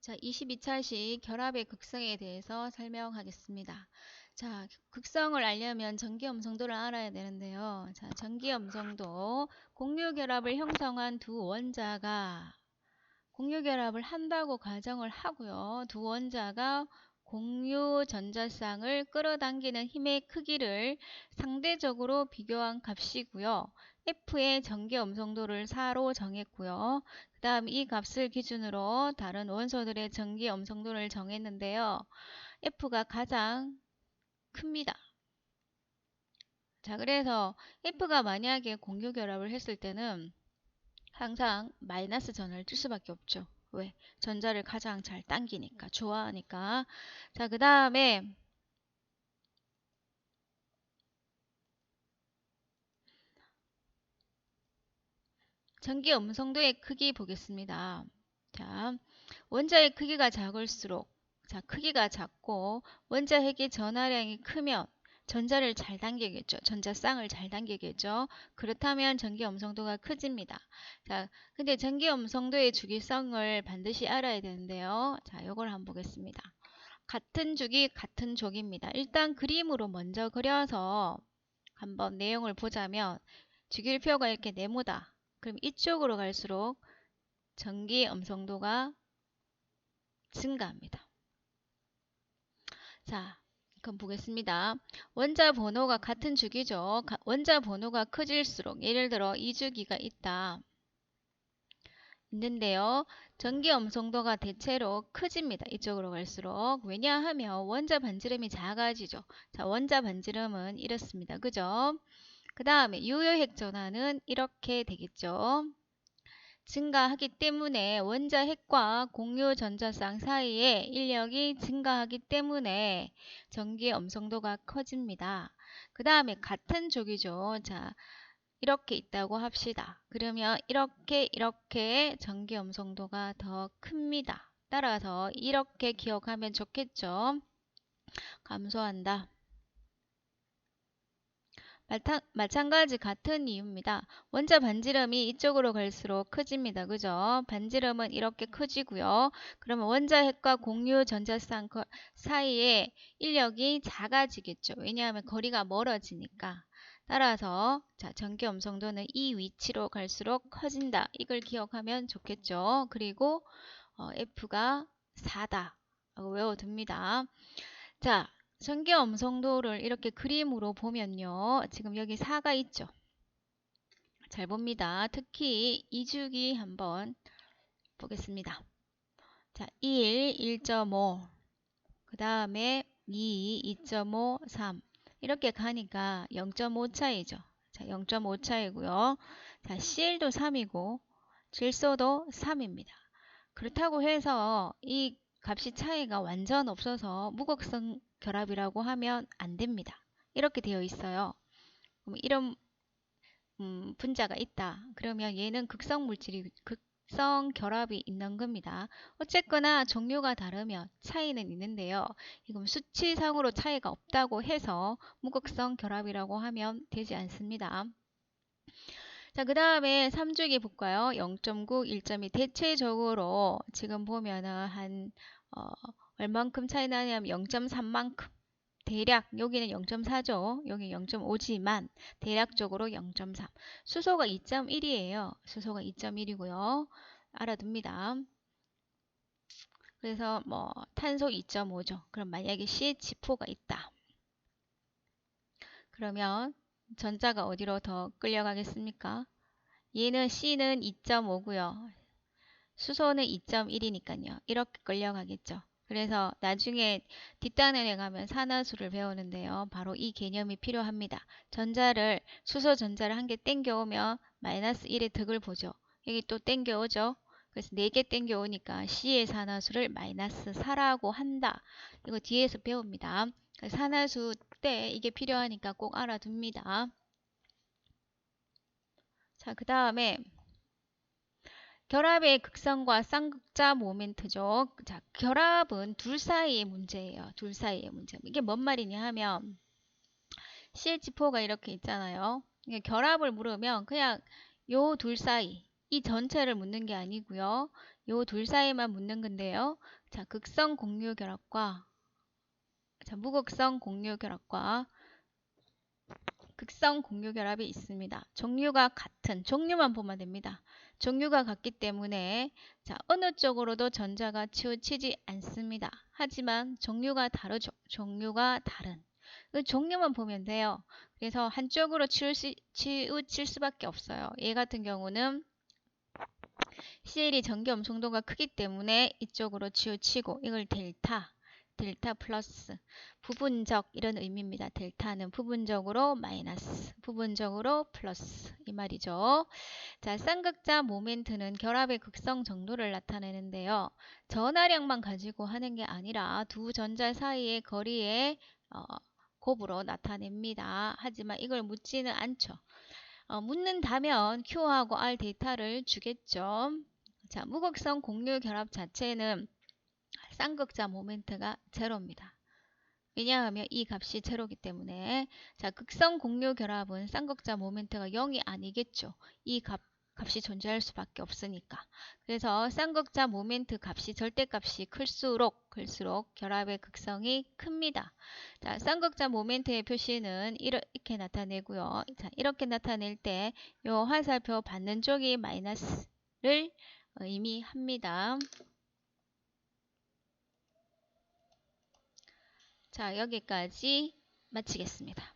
자, 22차식 결합의 극성에 대해서 설명하겠습니다. 자, 극성을 알려면 전기음성도를 알아야 되는데요. 자, 전기음성도 공유결합을 형성한 두 원자가 공유결합을 한다고 가정을 하고요. 두 원자가 공유 전자쌍을 끌어당기는 힘의 크기를 상대적으로 비교한 값이고요. F의 전기 음성도를 4로 정했고요. 그 다음 이 값을 기준으로 다른 원소들의 전기 음성도를 정했는데요. F가 가장 큽니다. 자, 그래서 F가 만약에 공유 결합을 했을 때는 항상 마이너스 전화를 뜰 수밖에 없죠. 왜? 전자를 가장 잘 당기니까, 좋아하니까. 자, 그 다음에 전기 음성도의 크기 보겠습니다. 자, 원자의 크기가 작을수록, 자, 크기가 작고 원자핵의 전하량이 크면 전자를 잘 당기겠죠. 전자쌍을 잘 당기겠죠. 그렇다면 전기 음성도가 커집니다. 자, 근데 전기 음성도의 주기성을 반드시 알아야 되는데요. 자, 요걸 한번 보겠습니다. 같은 주기 같은 족입니다. 일단 그림으로 먼저 그려서 한번 내용을 보자면 주기율표가 이렇게 네모다. 그럼 이쪽으로 갈수록 전기 음성도가 증가합니다. 자, 그럼 보겠습니다. 원자 번호가 같은 주기죠. 원자 번호가 커질수록 예를 들어 2주기가 있는데요. 전기 음성도가 대체로 커집니다. 이쪽으로 갈수록. 왜냐하면 원자 반지름이 작아지죠. 자, 원자 반지름은 이렇습니다. 그죠? 그 다음에 유효핵 전하는 이렇게 되겠죠. 증가하기 때문에 원자핵과 공유 전자쌍 사이에 인력이 증가하기 때문에 전기 음성도가 커집니다. 그 다음에 같은 족이죠. 자, 이렇게 있다고 합시다. 그러면 이렇게 전기 음성도가 더 큽니다. 따라서 이렇게 기억하면 좋겠죠. 감소한다. 마찬가지 같은 이유입니다. 원자 반지름이 이쪽으로 갈수록 커집니다. 그죠? 반지름은 이렇게 커지고요. 그러면 원자핵과 공유 전자쌍 사이에 인력이 작아지겠죠. 왜냐하면 거리가 멀어지니까. 따라서 자, 전기 음성도는 이 위치로 갈수록 커진다. 이걸 기억하면 좋겠죠. 그리고 F가 4다. 라고 외워둡니다. 자, 전기 음성도를 이렇게 그림으로 보면요. 지금 여기 4가 있죠. 잘 봅니다. 특히 2주기 한번 보겠습니다. 자, 1, 1.5, 그 다음에 2, 2.5, 3 이렇게 가니까 0.5 차이죠. 자, 0.5 차이고요. 자, Cl도 3이고 질소도 3입니다. 그렇다고 해서 이 값이 차이가 완전 없어서 무극성 결합이라고 하면 안 됩니다. 이렇게 되어 있어요. 그럼 이런 분자가 있다. 그러면 얘는 극성 물질이 극성 결합이 있는 겁니다. 어쨌거나 종류가 다르면 차이는 있는데요. 이건 수치상으로 차이가 없다고 해서 무극성 결합이라고 하면 되지 않습니다. 자, 그 다음에 3주기 볼까요? 0.9, 1.2 대체적으로 지금 보면은 얼만큼 차이 나냐면 0.3만큼 대략 여기는 0.4죠. 여기 0.5지만 대략적으로 0.3. 수소가 2.1이에요. 수소가 2.1이고요. 알아둡니다. 그래서 뭐 탄소 2.5죠. 그럼 만약에 CH4가 있다. 그러면 전자가 어디로 더 끌려가겠습니까? 얘는 C는 2.5고요. 수소는 2.1이니까요. 이렇게 끌려가겠죠. 그래서 나중에 뒷단원에 가면 산화수를 배우는데요. 바로 이 개념이 필요합니다. 수소 전자를 한 개 땡겨오면 마이너스 1의 득을 보죠. 여기 또 땡겨오죠. 그래서 4개 땡겨오니까 C의 산화수를 마이너스 4라고 한다. 이거 뒤에서 배웁니다. 산화수 때 이게 필요하니까 꼭 알아둡니다. 자, 그 다음에 결합의 극성과 쌍극자 모멘트죠. 자, 결합은 둘 사이의 문제예요. 둘 사이의 문제. 이게 뭔 말이냐 하면 CH4가 이렇게 있잖아요. 이게 결합을 물으면 그냥 요 둘 사이 이 전체를 묻는 게 아니고요. 요 둘 사이만 묻는 건데요. 자, 극성 공유 결합과 무극성 공유 결합과 극성 공유 결합이 있습니다. 종류가 같은 종류만 보면 됩니다. 종류가 같기 때문에 자, 어느 쪽으로도 전자가 치우치지 않습니다. 하지만 종류가 다르죠. 종류가 다른 그 종류만 보면 돼요. 그래서 한쪽으로 치우칠 수밖에 없어요. 얘 같은 경우는 CL이 전기 엄송도가 크기 때문에 이쪽으로 치우치고 이걸 델타 플러스 부분적 이런 의미입니다. 델타는 부분적으로 마이너스, 부분적으로 플러스 이 말이죠. 자, 쌍극자 모멘트는 결합의 극성 정도를 나타내는데요. 전하량만 가지고 하는 게 아니라 두 전자 사이의 거리의 곱으로 나타냅니다. 하지만 이걸 묻지는 않죠. 묻는다면 Q하고 R 데이터를 주겠죠. 자, 무극성 공유 결합 자체는 쌍극자 모멘트가 제로입니다. 왜냐하면 이 값이 제로이기 때문에. 자, 극성 공유 결합은 쌍극자 모멘트가 0이 아니겠죠. 이 값이 존재할 수밖에 없으니까. 그래서 쌍극자 모멘트 값이 절대값이 클수록 결합의 극성이 큽니다. 자, 쌍극자 모멘트의 표시는 이렇게 나타내고요. 자, 이렇게 나타낼 때 이 화살표 받는 쪽이 마이너스를 의미합니다. 자, 여기까지 마치겠습니다.